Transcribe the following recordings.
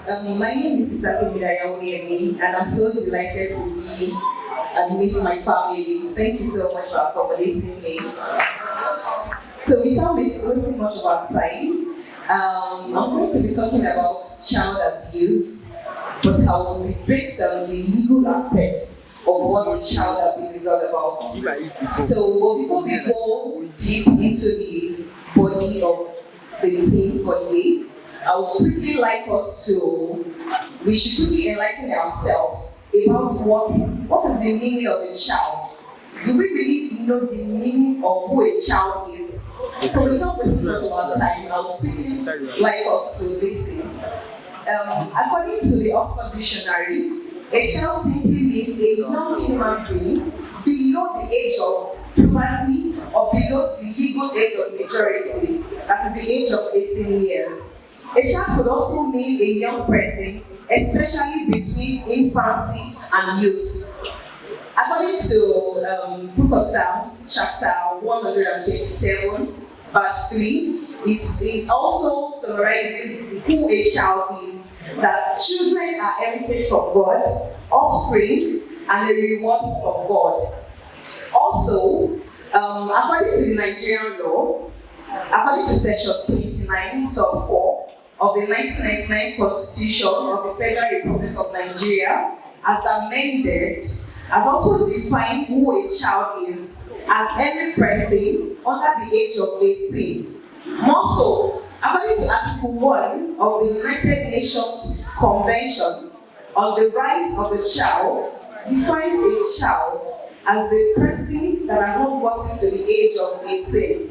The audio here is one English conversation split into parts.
My name is Temidayo Bello, and I'm so delighted to be and meet my family. Thank you so much for accommodating me. So without wasting much of our time, I'm going to be talking about child abuse, but I will break down the legal aspects of what child abuse is all about. So before we go deep into the body of the theme for the day, I would quickly like us to, we should quickly enlighten ourselves about what is the meaning of a child. Do we really know the meaning of who a child is? So without wasting much of our time, I would quickly like us to listen. According to the Oxford Dictionary, a child simply means a young human being below the age of puberty or below the legal age of majority, that is the age of 18 years. A child could also mean a young person, especially between infancy and youth. According to Book of Psalms, chapter 127, verse 3, it also summarizes who a child is, that children are heritage from God, offspring, and a reward from God. Also, according to the Nigerian law, according to section 29, sub 4, of the 1999 Constitution of the Federal Republic of Nigeria, as amended, has also defined who a child is as any person under the age of 18. More so, according to Article 1 of the United Nations Convention on the Rights of the Child, defines a child as a person that has not gotten to the age of 18.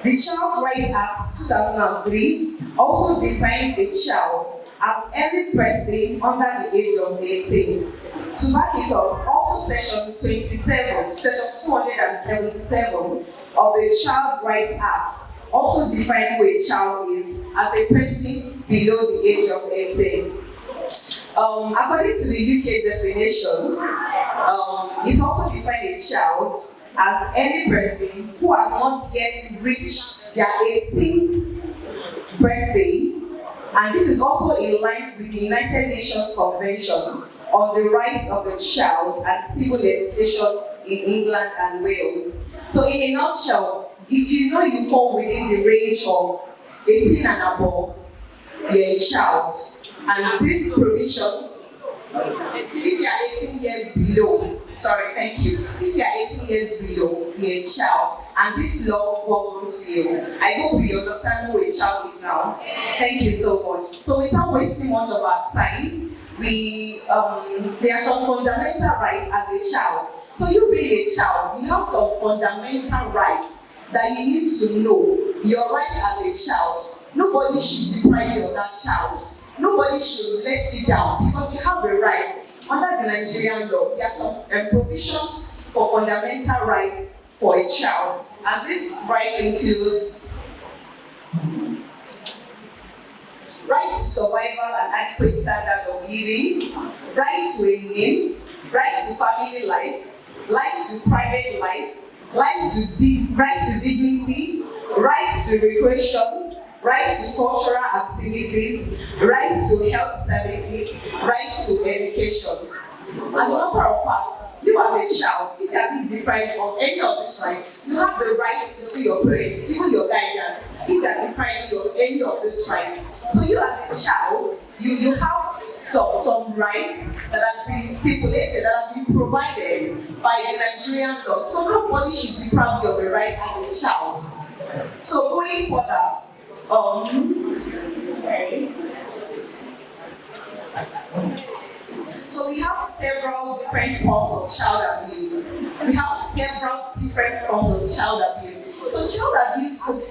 The Child Rights Act 2003 also defines a child as any person under the age of 18. To back it up, also section 27, section 277 of the Child Rights Act also defines who a child is as a person below the age of 18. According to the UK definition, it also defines a child as any person who has not yet reached their 18th birthday, and this is also in line with the United Nations Convention on the Rights of the Child and Civil Legislation in England and Wales. So in a nutshell, if you know you fall within the range of 18 and above, you're a child. And this provision, if you are 18 years below, if you are 18 years below, you're a child. And this law governs you. I hope you understand who a child is now. Thank you so much. So without wasting much of our time, there are some fundamental rights as a child. So you being a child, you have some fundamental rights that you need to know. Your right as a child. Nobody should deprive you of that child. Nobody should let you down because you have a right. Under the Nigerian law, there are some provisions for fundamental rights for a child. And this right includes right to survival and adequate standard of living, right to a name, right to family life, right to private life, right to dignity, right to recreation, right to cultural activities, right to health services, right to education. And a number of parts, you as a child, if you have been deprived of any of these rights, you have the right to see your parents, even your guidance, if they are deprived you of any of these rights. So you as a child, you have some rights that have been stipulated, that have been provided by the Nigerian law. So nobody should deprive you of the right as a child. So going further, so we have several different forms of child abuse. We have several different forms of child abuse. So child abuse could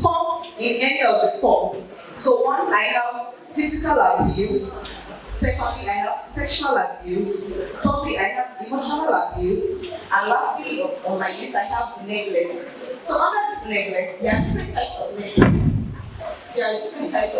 come in any of the forms. So one, I have physical abuse. Secondly, I have sexual abuse. Thirdly, I have emotional abuse. And lastly, on my list, I have neglect. So under this neglect, there are different types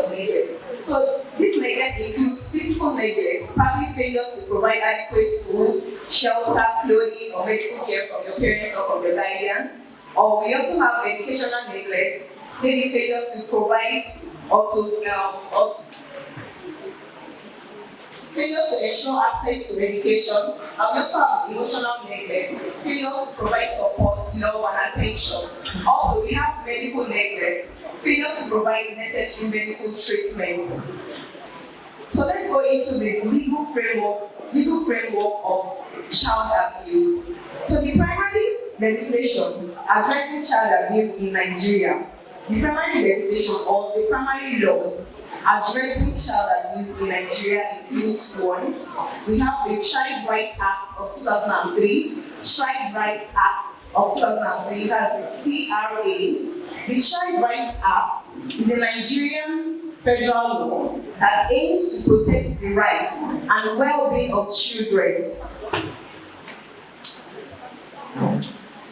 of neglect. So this neglect includes physical neglect, family failure to provide adequate food, shelter, clothing, or medical care from your parents or from your guardian. Or we also have educational neglect, maybe failure to provide or to failure to ensure access to education, and we also have emotional neglect, failure to provide support, love, and attention. Also, we have medical neglect, failure to provide necessary medical treatment. So let's go into the legal framework of child abuse. So the primary legislation addressing child abuse in Nigeria, the primary legislation or the primary laws addressing child abuse in Nigeria includes one, we have the Child Rights Act of 2003, Child Rights Act of 2003, that's the CRA. The Child Rights Act is a Nigerian federal law that aims to protect the rights and well-being of children.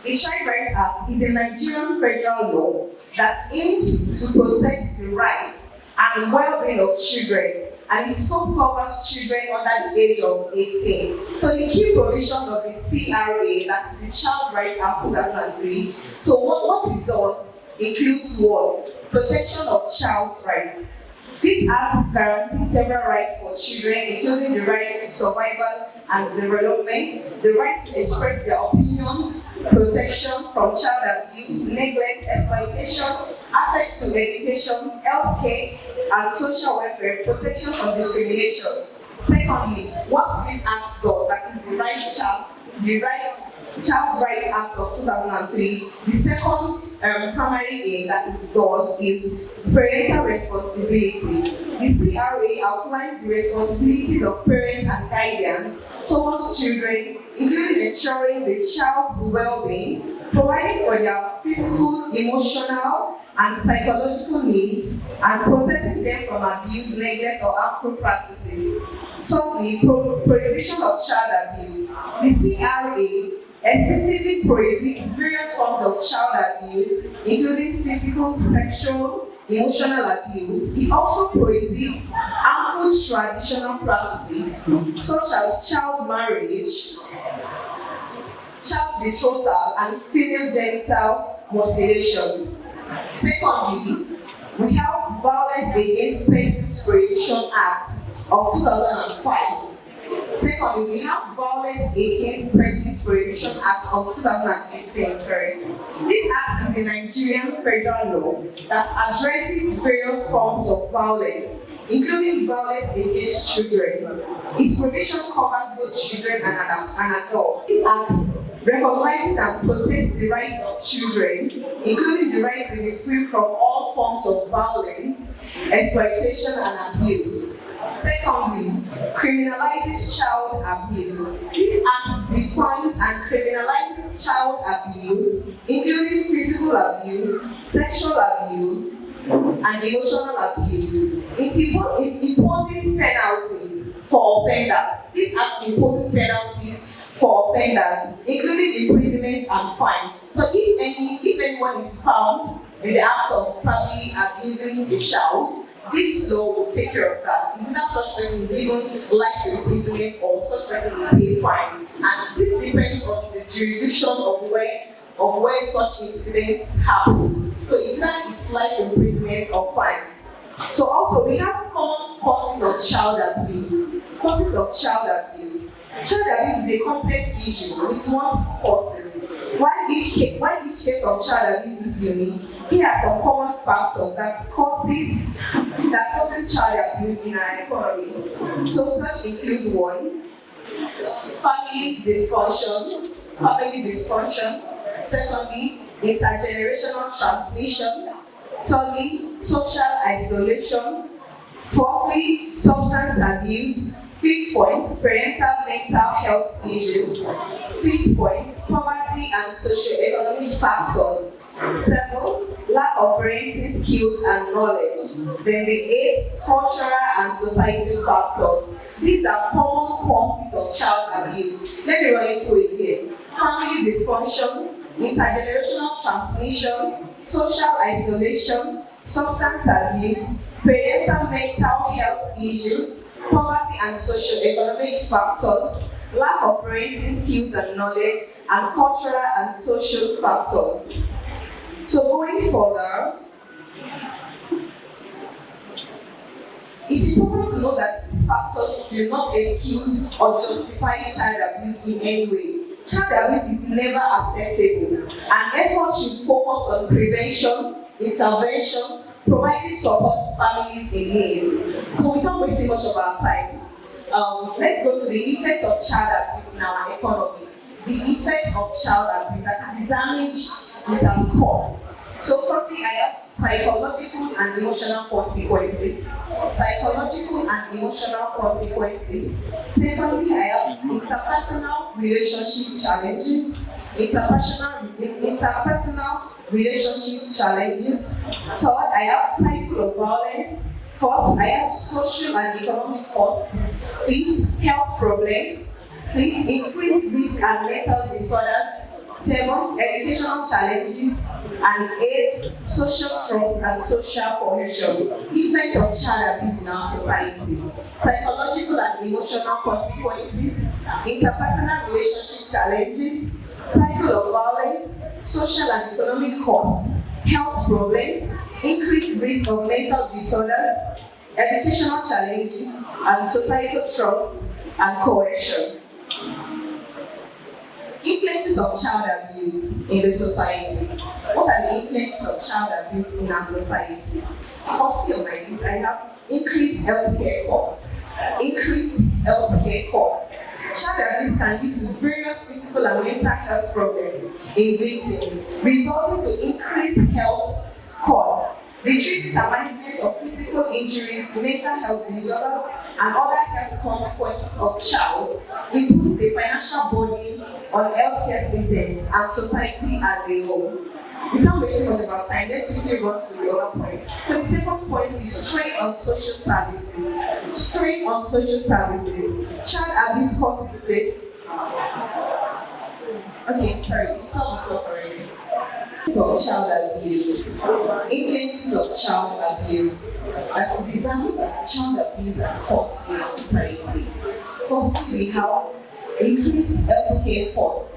The Child Rights Act is a Nigerian federal law that aims to protect the rights and well-being of children, and it also covers children under the age of 18. So the key provision of the CRA, that is the Child Rights Act 2003, so what it does includes one, protection of child rights. This act guarantees several rights for children, including the right to survival and development, the right to express their opinions, protection from child abuse, neglect, exploitation, access to education, healthcare, and social welfare, protection from discrimination. Secondly, what this act does, that is the Child Rights Act of 2003, the second primary aim that it does is parental responsibility. The CRA outlines the responsibilities of parents and guardians towards children, including ensuring the child's well-being, providing for their physical, emotional, and psychological needs, and protecting them from abuse, neglect, or harmful practices. Thirdly, prohibition of child abuse. The CRA explicitly prohibits various forms of child abuse, including physical, sexual, emotional abuse. It also prohibits harmful traditional practices such as child marriage, child betrothal, and female genital mutilation. Secondly, we have Violence Against Persons Prohibition Act of 2005. Secondly, we have Violence Against Persons Prohibition Act of 2015. This act is a Nigerian federal law that addresses various forms of violence, including violence against children. Its provision covers both children and adults. This act recognizes and protects the rights of children, including the right to be free from all forms of violence, exploitation, and abuse. Secondly, criminalizes child abuse. This act defines and criminalizes child abuse, including physical abuse, sexual abuse, and emotional abuse. It imposes penalties for offenders. This act imposes penalties for offenders, including imprisonment and fine. So if anyone is found in the act of probably abusing a child, this law will take care of that. It's not such person given life imprisonment or such person will pay fine. And this depends on the jurisdiction of where such incidents happens. So it's life imprisonment or fines. So also we have common causes of child abuse. Causes of child abuse. Child abuse is a complex issue with multiple causes. While each case of child abuse is unique, here are some common factors that causes child abuse in our economy. So such include one, family dysfunction. Secondly, intergenerational transmission. Thirdly, social isolation. Fourthly, substance abuse. Fifth point, parental mental health issues. Sixth point, poverty and socioeconomic factors. Seventh, lack of parenting skills and knowledge. Then the eighth, cultural and societal factors. These are common causes of child abuse. Let me run it through again. Family dysfunction, intergenerational transmission, social isolation, substance abuse, parental mental health issues, poverty and socioeconomic factors, lack of parenting skills and knowledge, and cultural and social factors. So going further, it's important to know that these factors do not excuse or justify child abuse in any way. Child abuse is never acceptable, and efforts should focus on prevention, intervention, providing support to families in need. So without wasting much of our time, let's go to the effect of child abuse in our economy. The effect of child abuse, that is the damage it has caused. So firstly, I have psychological and emotional consequences. Psychological and emotional consequences. Secondly, I have interpersonal relationship challenges. Interpersonal relationship challenges. Third, I have cycle of violence. Fourth, I have social and economic costs. Fifth, health problems. Sixth, increased risk and mental disorders. Seventh, educational challenges. And eighth, social trust and social cohesion. Effect of child abuse in our society. Psychological and emotional consequences. Interpersonal relationship challenges. Cycle of violence. Social and economic costs. Health problems. Increased risk of mental disorders. Educational challenges. And societal trust and cohesion. Influences of child abuse in the society. What are the influences of child abuse in our society? Firstly on my list, I have increased healthcare costs. Increased healthcare costs. Child abuse can lead to various physical and mental health problems in victims, resulting to increased health costs. The treatment and management of physical injuries, mental health disorders, and other health consequences of child impose the financial burden on healthcare systems and society as a whole. Without wasting much of our time, let's quickly run through the other points. So the second point is strain on social services. Strain on social services. Child abuse causes place. Okay, sorry, it's not already. Of child abuse. Influences of child abuse. That is the damage that child abuse has caused in our society. Firstly, we have increased healthcare costs.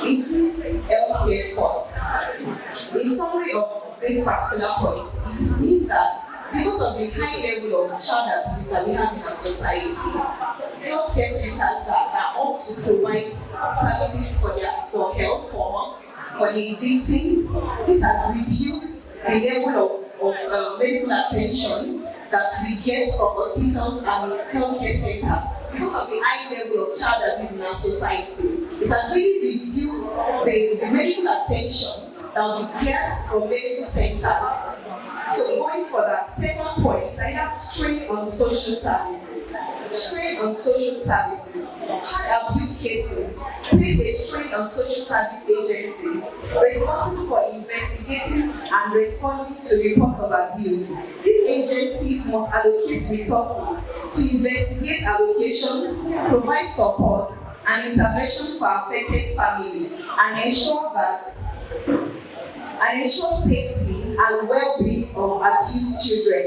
Increased healthcare costs. In summary of this particular point, it means that because of the high level of child abuse that we have in our society, healthcare centers that also provide services for health, for the victims, this has reduced the level of medical attention that we get from hospitals and healthcare centers because of the high level of child abuse in our society. It has really reduced the medical attention that we get from medical centers. So going for that second point, I have strain on social services. Strain on social services. Child abuse cases place a strain on social service agencies responsible for investigating and responding to reports of abuse. These agencies must allocate resources to investigate allegations, provide support and intervention for affected families, and ensure safety and well-being of abused children.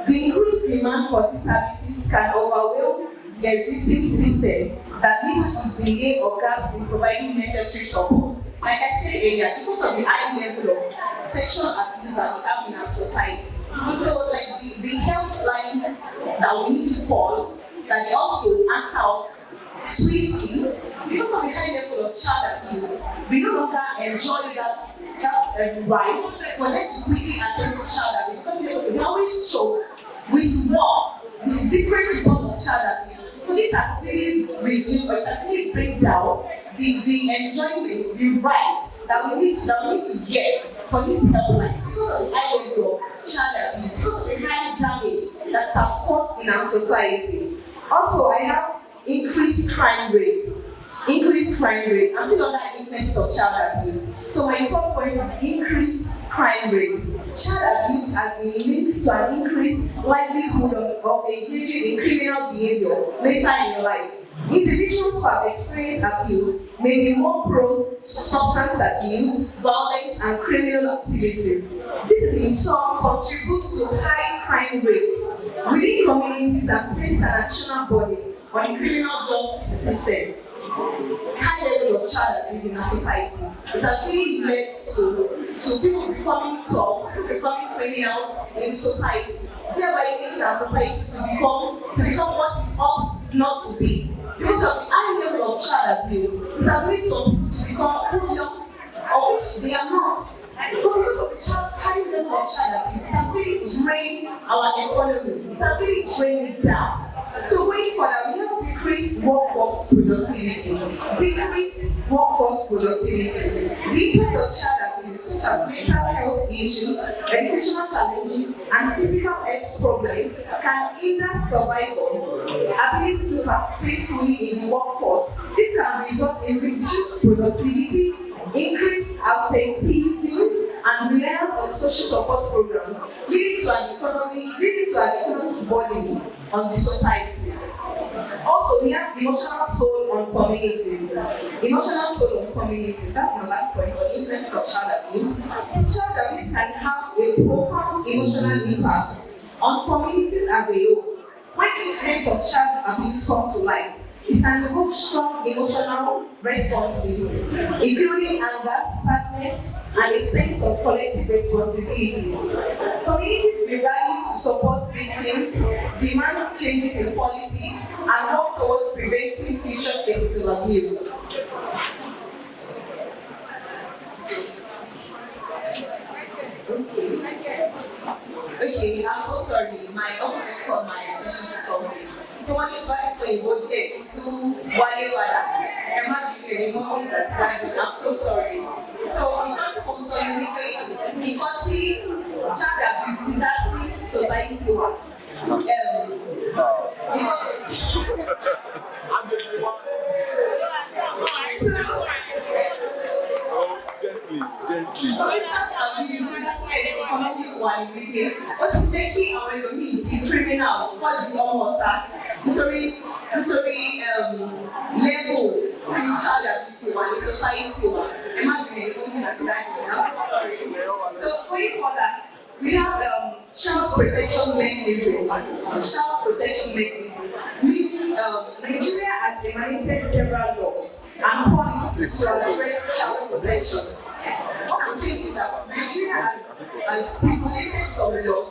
The increased demand for these services can overwhelm the existing system that leads to delay or gaps in providing necessary support. Like I said earlier, because of the high level of sexual abuse that we have in our society, so like the helplines that we need to call, that they also answer out swiftly, because of the high level of child abuse, we no longer enjoy that right for them to quickly attend to child abuse, because they always show with different reports of child abuse. So this has really reduced, or it has really bring down the enjoyment, the right that we need to get for this helpline because of the high level of child abuse, because of the high damage that has caused in our society. Also, I have increased crime rates. Increased crime rates. I'm still under the influence of child abuse. So my third point is increased crime rates. Child abuse has been linked to an increased likelihood of engaging in criminal behavior later in life. Individuals who have experienced abuse may be more prone to substance abuse, violence, and criminal activities. This in turn contributes to high crime rates within communities and places an additional burden on the criminal justice system. High level of child abuse in our society. It has really led to people becoming tough, people becoming criminals in society. Thereby making our society to become what it ought not to be. Because of the high level of child abuse, it has made some people to become hoodlums, of which they are not. But because of the high level of child abuse, it has really drained our economy. It has really drained it down. So going further, we have decreased workforce productivity. The impact of child abuse, such as mental health issues, educational challenges, and physical health problems, can hinder survivors' ability to participate fully in the workforce. This can result in reduced productivity, increased absenteeism, and reliance on social support programs, leading to an economic burden on the society. Also, we have emotional toll on communities. Emotional toll on communities, that's my last point on influence of child abuse. Child abuse can have a profound emotional impact on communities as a whole. When incidents of child abuse come to light, it can evoke strong emotional responses, including anger, sadness, and a sense of collective responsibility. Communities may rally to support victims, demand changes in policies, and work towards preventing future cases of abuse. Okay, I'm so sorry. My uncle just called my attention to something. So when you guys say budget to wale wada, I'm so sorry. So because also because child abuse is society Gently. What is taking away the meat criminals? What is all water? Literally level to child abuse in society. Sorry. So going further, we have child protection mechanisms. Meaning Nigeria has implemented several laws and policies to address child protection. What I'm saying is that Nigeria has stipulated some laws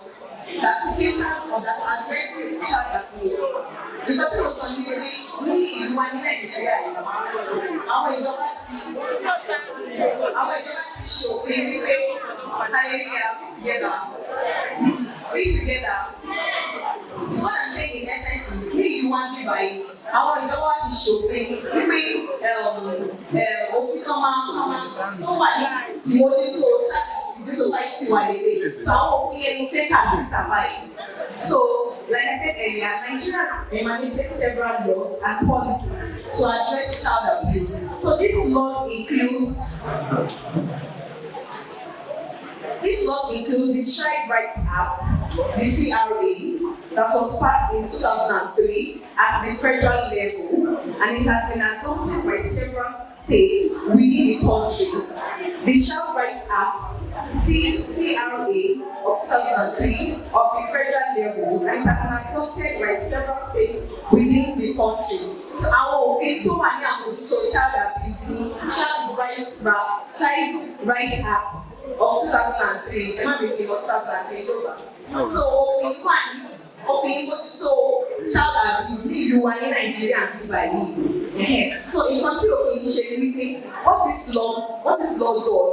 that caters or that addresses child abuse. Because it was on the ní ìlú wa ní Nàìjíríà yìí, àwọn ìjọba ti ṣòfin wípé hallelujah be together. What I'm saying in essence is ní ìlú wa ní báyìí, àwọn ìjọba ti ṣòfin wípé òfin kan máa tó wà ní ìmójútó the society wà lélẹ̀. So àwọn òfin ẹni fẹ́ kà sí ìtàbáyìí. So, like I said earlier, Nigeria emanated several laws and policies to address child abuse. So these laws include the Child Rights Act, the CRA, that was passed in 2003 at the federal level, and it has been adopted by several states within the country. The Child Rights Act, CRA of 2003 of the federal level, and it has been adopted by several states within the country. Àwọn òfin tó wà ní àmójútó child abuse ní Child Rights Act of 2003. Ẹ má bèèrè of 2003 ló wà. So òfin wà ní òfin mójútó child abuse ní ìlú wa ní Nàìjíríà ní báyìí. So nǹkan tí òfin yìí ṣe ni wípé what this law does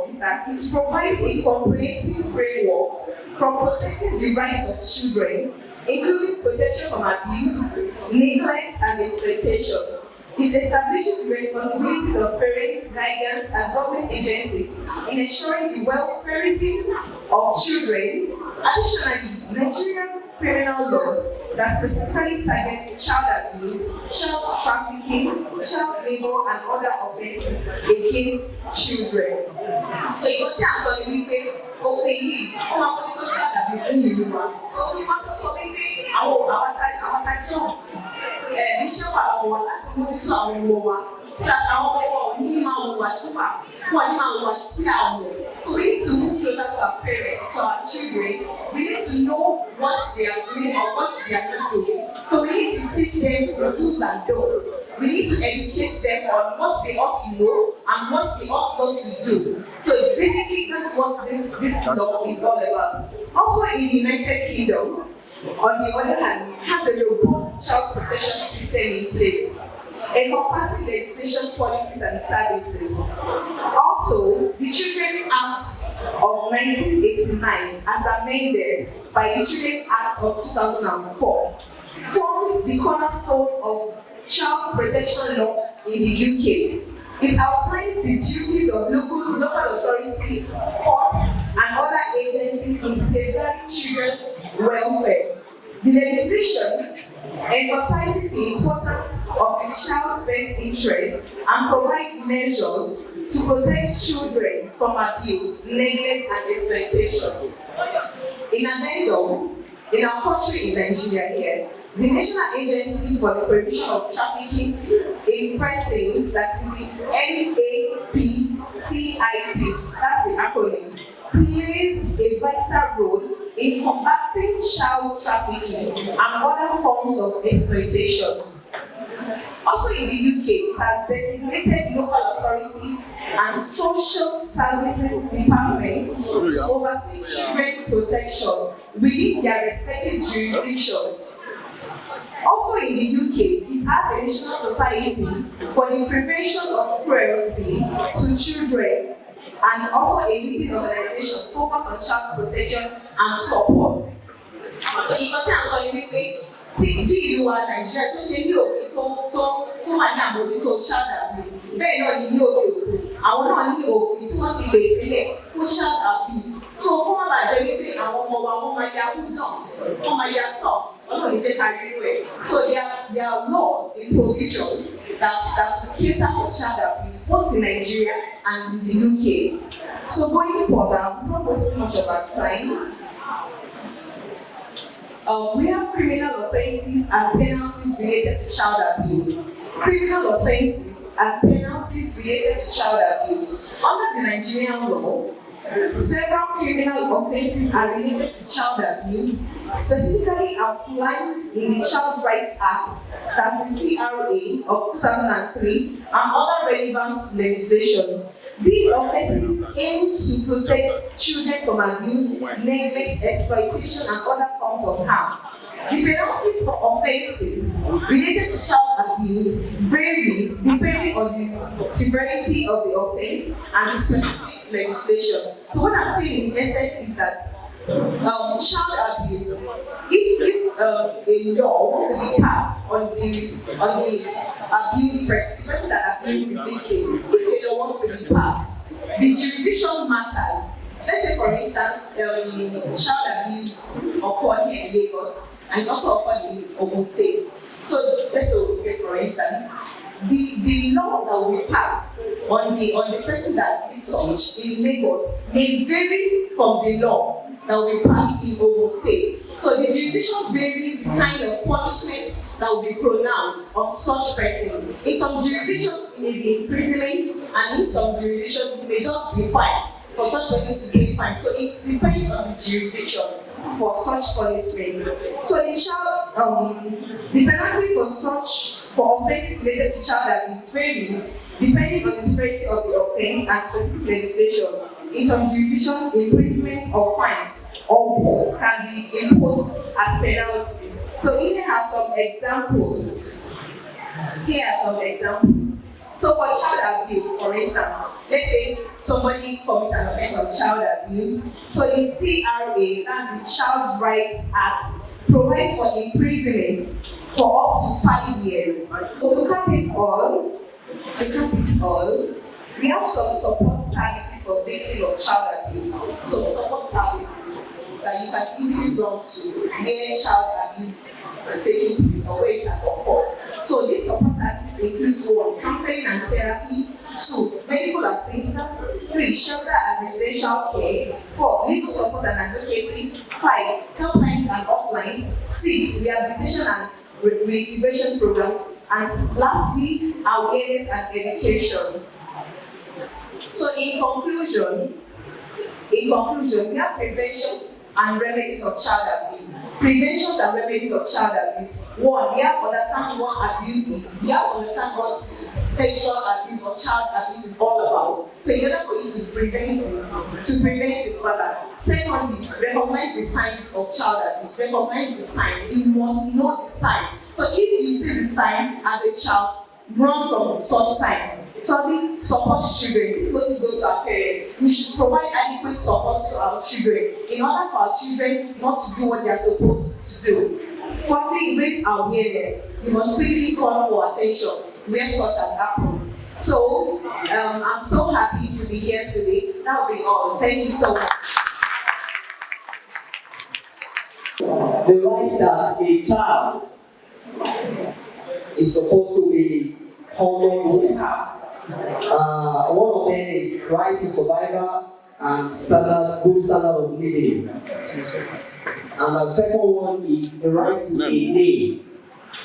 is that it provides a comprehensive framework from protecting the rights of children, including protection from abuse, neglect, and exploitation. It establishes the responsibilities of parents, guardians, and government agencies in ensuring the welfareism of children. Additionally, Nigerian criminal laws that specifically target child abuse, child trafficking, child labor, and other offenses against children. So you got to answer the òfin yìí ó máa kọ́ tó child abuse ní ìlú wa. Òfin máa tó sọ wípé àwọn àwàtàjọ́ iṣẹ́ wà lọ́wọ́ wa láti mójútó àwọn ọmọ wa tí àwọn ọmọ wa ní máa wùwà tó wà fún wa ní máa wùwà sí àwọn. So we need to move closer to our parents, to our children. We need to know what they are doing or what they are not doing. So we need to teach them the do's and don'ts. we need to educate them on what they ought to know and what they ought not to do. So basically, that's what this law is all about. Also in the United Kingdom, on the other hand, has a robust child protection system in place, encompassing legislation, policies, and services. Also, the Children Act of 1989, as amended by the Children Act of 2004, forms the cornerstone of child protection law in the UK. It outlines the duties of local authorities, courts, and other agencies in safeguarding children's welfare. The legislation emphasizes the importance of the child's best interest and provides measures to protect children from abuse, neglect, and exploitation. In addendum, in our country in Nigeria here, the National Agency for the Prevention of Trafficking in Persons, that is the NAPTIP, that's the acronym, plays a vital role in combating child trafficking and other forms of exploitation. Also in the UK, it has designated local authorities and social services departments to oversee children protection within their respective jurisdiction. Also in the UK, it has a National Society for the Prevention of Cruelty to Children, and also a leading organization focused on child protection and support. So ìkọ́tí à ń sọ ni wípé tí bí ìlú wa Nàìjíríà tó ṣe ní òfin tó wà ní àmójútó child abuse, bẹ́ẹ̀ náà ni ní òkè òkun àwọn náà ní òfin tí wọ́n ti gbé sílẹ̀ fún child abuse. So kó má bàa jẹ́ wípé àwọn ọmọ wa wọ́n máa ya hoodlums, wọ́n máa ya socks, ọlọ́run jẹ́ ká rí rẹ̀. So there are laws in provision that cater for child abuse both in Nigeria and in the UK. So going further, before wasting much of our time, we have criminal offences and penalties related to child abuse. Criminal offences and penalties related to child abuse. Under the Nigerian law, several criminal offences are related to child abuse, specifically outlined in the Child Rights Act, that's the CRA of 2003, and other relevant legislation. These offences aim to protect children from abuse, neglect, exploitation, and other forms of harm. The penalties for offences related to child abuse varies depending on the severity of the offence and the specific legislation. So what I'm saying in essence is that child abuse, if a law was to be passed on the abused person, the person that abused the victim, if a law was to be passed, the jurisdiction matters. Let's say, for instance, child abuse occurred here in Lagos and also occurred in Ogun State. So let's say Ogun State, for instance, the law that will be passed on the person that did such in Lagos may vary from the law that will be passed in Ogun State. So the jurisdiction varies the kind of punishment that will be pronounced on such person. In some jurisdictions, it may be imprisonment, and in some jurisdictions, it may just be fine for such person to pay fine. So it depends on the jurisdiction for such punishment. So the penalty for offences related to child abuse varies depending on the severity of the offence and specific legislation. In some jurisdictions, imprisonment or fines or both can be imposed as penalties. So here are some examples. So for child abuse, for instance, let's say somebody commit an offense of child abuse. So the CRA, that's the Child Rights Act, provides for imprisonment for up to 5 years. So to cap it all, we have some support services for victims of child abuse. So support services that you can easily run to near child abuse staging place or where it has occurred. So these support services include 1, counseling and therapy, 2, medical assistance, 3, shelter and residential care, 4, legal support and advocacy, 5, helplines and hotlines, 6, rehabilitation and reactivation programs, and lastly, awareness and education. So in conclusion, we have prevention and remedies of child abuse. Prevention and remedies of child abuse. One, we have to understand what abuse is. We have to understand what sexual abuse or child abuse is all about. So in order for you to prevent it further. Secondly, recognize the signs of child abuse. Recognize the signs. You must know the sign. So if you see the sign as a child, run from such signs. Thirdly, support children. This mostly goes to our parents. We should provide adequate support to our children in order for our children not to do what they are supposed to do. Fourthly, raise awareness. You must quickly call for attention where such has happened. So, I'm so happy to be here today. That will be all. Thank you so much. The right that a child is supposed to be honored with. One of them is right to survival and good standard of living. And the second one is the right to a name.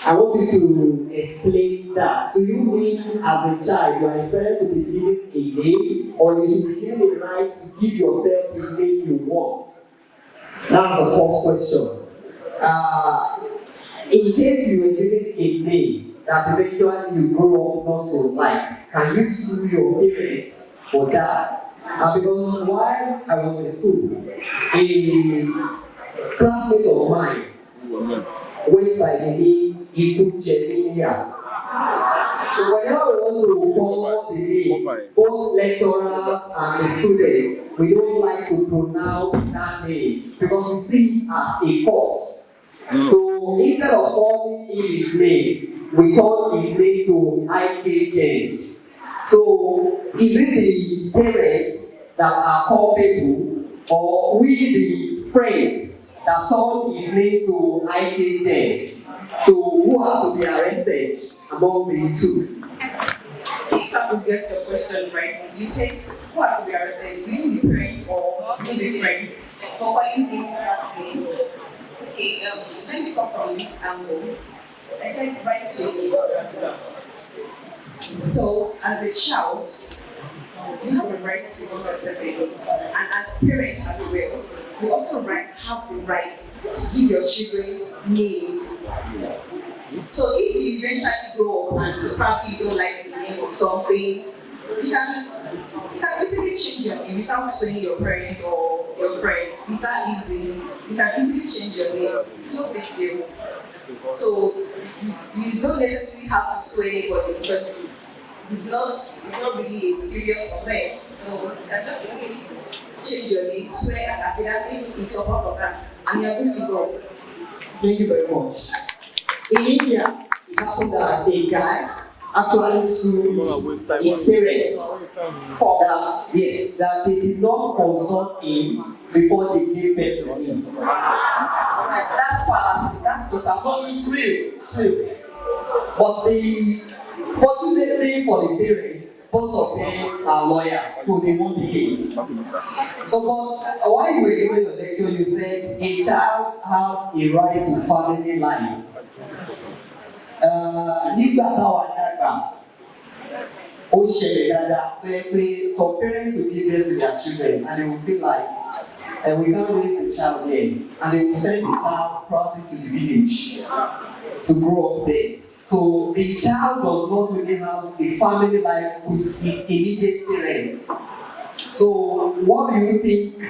I want you to explain that. Do you mean as a child you are expected to be given a name, or you should be given the right to give yourself the name you want? That's the first question. In case you were given a name that eventually you grow up not to like, can you sue your parents for that? Because while I was in school, a classmate of mine went by the name Ibu Jeminia. So whenever we want to call the name, both lecturers and the students, we don't like to pronounce that name because we see it as a curse. So instead of calling him his name, we turn his name to IK James. So is it the parents that are culpable, or we the friends that turn his name to IK James? So who has to be arrested among the two? If I could get your question right, you said who has to be arrested, being the parents or being the friends for calling him that name? Okay, let me come from this angle. I said right to you. So as a child, you have a right to yourself, and as parents as well, you also have the right to give your children names. So if you eventually grow up and probably you don't like the name of something, you can easily change your name without suing your parents or your friends. It's that easy. You can easily change your name. It's no big deal. So you don't necessarily have to sue anybody because it's not really a serious offense. So you can just easily change your name, swear and affidavits in support of that, and you're good to go. Thank you very much. In India, it happened that a guy actually sued his parents for that, yes, that they did not consult him before they gave birth to him. That's fallacy. That's total. No, it's real. But the fortunate thing for the parents, both of them are lawyers, so they won the case. So, but while you were giving the lecture, you said a child has a right to family life. Nígbà táwa dàgbà, ó ṣẹlẹ̀ dáadáa pé some parents will give birth to their children and they will feel like we can't raise the child there, and they will send the child probably to the village to grow up there. So the child does not really have a family life with his immediate parents. So what do you think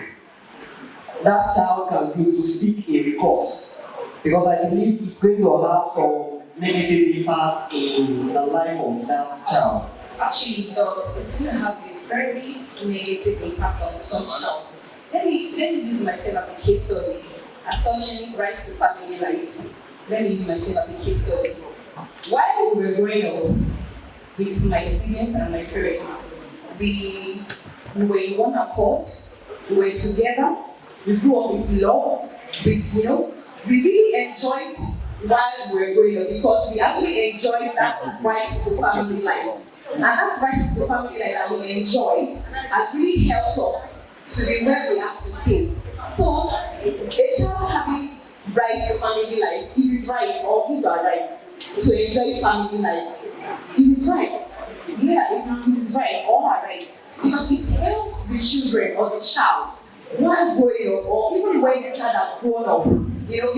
that child can do to seek a recourse? Because I believe it's going to have some negative impacts in the life of that child. Actually, it does. It's going to have a very negative impact on such child. Let me use myself as a case study. Astonishing right to family life. Let me use myself as a case study. While we were growing up with my siblings and my parents, we were in one accord, we were together, we grew up with love, we really enjoyed while we were growing up because we actually enjoyed that right to family life. And that right to family life that we enjoyed has really helped us to be where we are today. So, a child having right to family life is his right or is our right to enjoy family life. It is right. Yeah, it is right or her right. Because it helps the children or the child while growing up, or even when the child has grown up, it will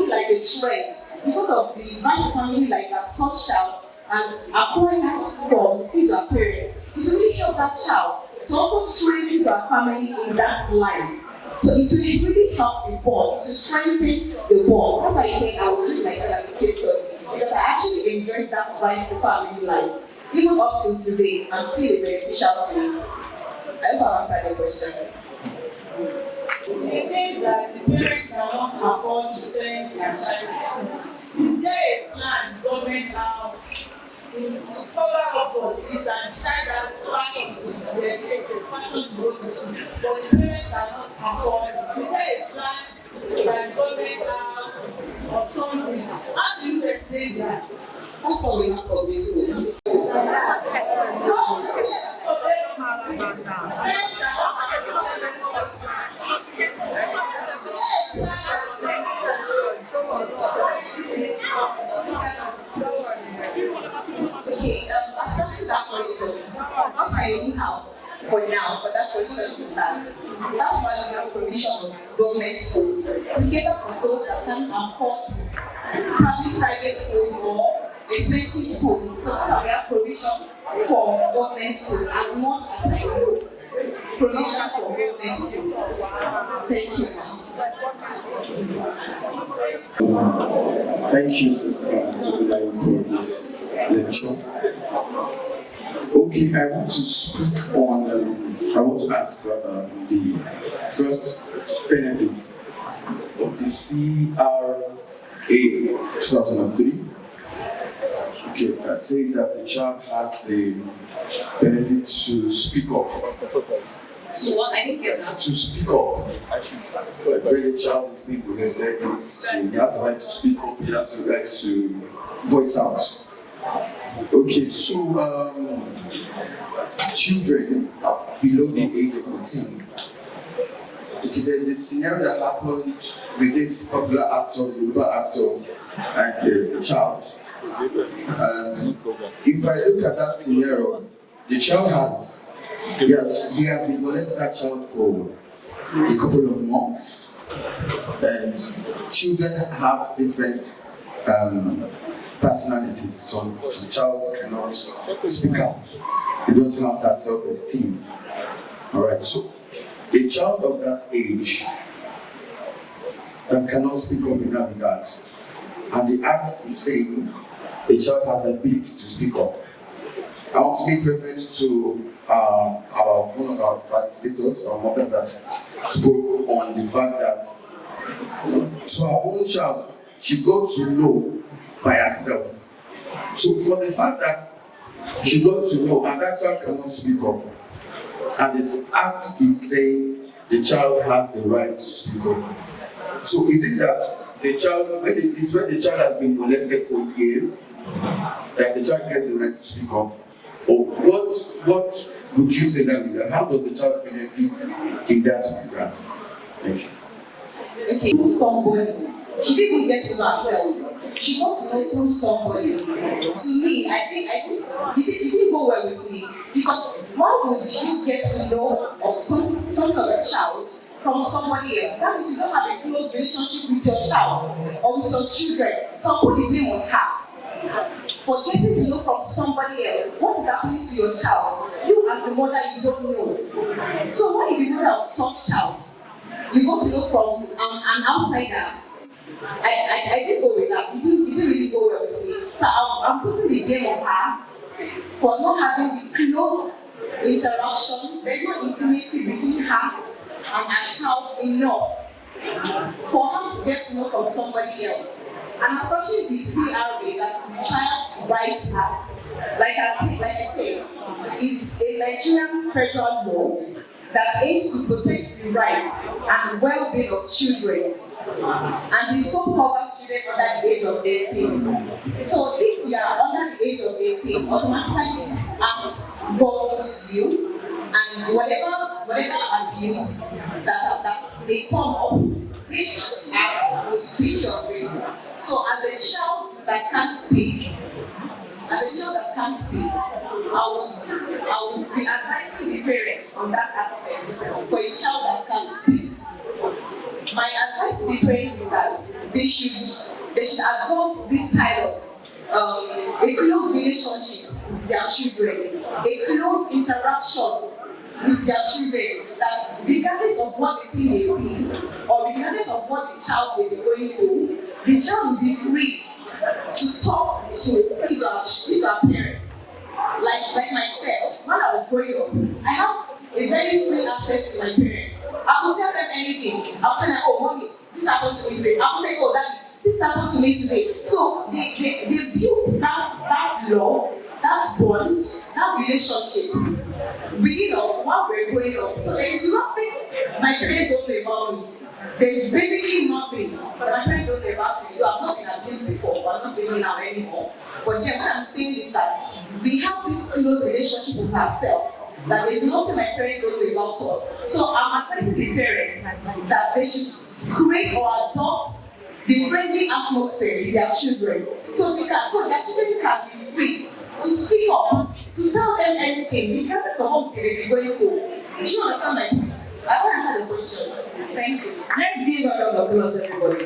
be like a trend because of the right family like that such child has acquired from his or her parent. It will really help that child to also train his or her family in that line. So it will really help the bond, to strengthen the bond. That's why I say I will treat myself as a case study, because I actually enjoyed that right family life. Even up to today, I'm still beneficial to it. I hope I answered your question. The day that the parents cannot afford to send their child to school, is there a plan government have to cover up for this, and the child has passion to educate, passion to go to school, but the parents cannot afford it? Is there a plan that government have or something? How do you explain that? That's all we have public schools. Okay, answering that question, what I only have for now for that question is that that's why we have provision of government schools to cater for those that can't afford private schools or expensive schools. So that's why we have provision for government schools, as much as I know. Provision for government schools. Thank you. Thank you, Sister Temidayo, for this lecture. Okay, I want to speak on, I want to ask rather the first benefit of the CRA 2003. Okay, that says that the child has the benefit to speak up. So what I didn't get that. To speak up. Like when the child is being molested, he has the right to speak up, he has the right to voice out. Okay, so children below the age of 18. Okay, there's a scenario that happened with this popular actor, Yoruba actor, and a child. And if I look at that scenario, the child he has been molested that child for a couple of months. And children have different personalities. So the child cannot speak out. They don't have that self-esteem. Alright, so a child of that age that cannot speak up in that regard, and the act is saying a child has the ability to speak up. I want to make reference to one of our participants, our mother, that spoke on the fact that to her own child, she got to know by herself. So for the fact that she got to know and that child cannot speak up, and the act is saying the child has the right to speak up. So is it that the child, when the child has been molested for years, that the child gets the right to speak up? Or what would you say that? How does the child benefit in that regard? Thank you. Okay, somebody. She didn't get to herself. She got to know through somebody. To me, I think it didn't go well with me, because why would you get to know of something of a child from somebody else? That means you don't have a close relationship with your child or with your children. So put the blame on her for getting to know from somebody else what is happening to your child. You as the mother, you don't know. So why if you know of such child, you go to know from an outsider? I didn't go with that. It didn't really go well with me. So I'm putting the blame on her for not having the close interaction. There's no intimacy between her and her child enough for her to get to know from somebody else. And especially the CRA, that's the Child Rights Act, like I say, is a Nigerian federal law that aims to protect the rights and well-being of children, and the so-called children under the age of 18. So if you are under the age of 18, automatically this act governs you, and whatever abuse that may come up, this act will speak your brain. So as a child that can't speak, I would be advising the parents on that aspect for a child that can't my advice to the parents is that they should adopt this kind of a close relationship with their children, a close interaction with their children, that regardless of what they think they be, or regardless of what the child may be going through, the child will be free to talk to his parents. Like myself, when I was growing up, I have a very free access to my parents. I could tell them anything. I'll tell them, oh, mommy, this happened to me today. I'll say, oh, daddy, this happened to me today. So they built that love, that bond, that relationship within us while we're growing up. So there is nothing my parents don't know about me. There's basically nothing that my parents don't know about me. I've not been abused before, but I'm not saying it now anymore. But yeah, what I'm saying is that we have this close relationship with ourselves, that there's nothing my parents don't know about us. So I'm advising the parents that they should create or adopt the friendly atmosphere with their children, so their children can be free to speak up, to tell them anything, regardless of what they may be going through. Do you understand my point? I want to answer the question. Thank you. Let's give a round of applause, everybody.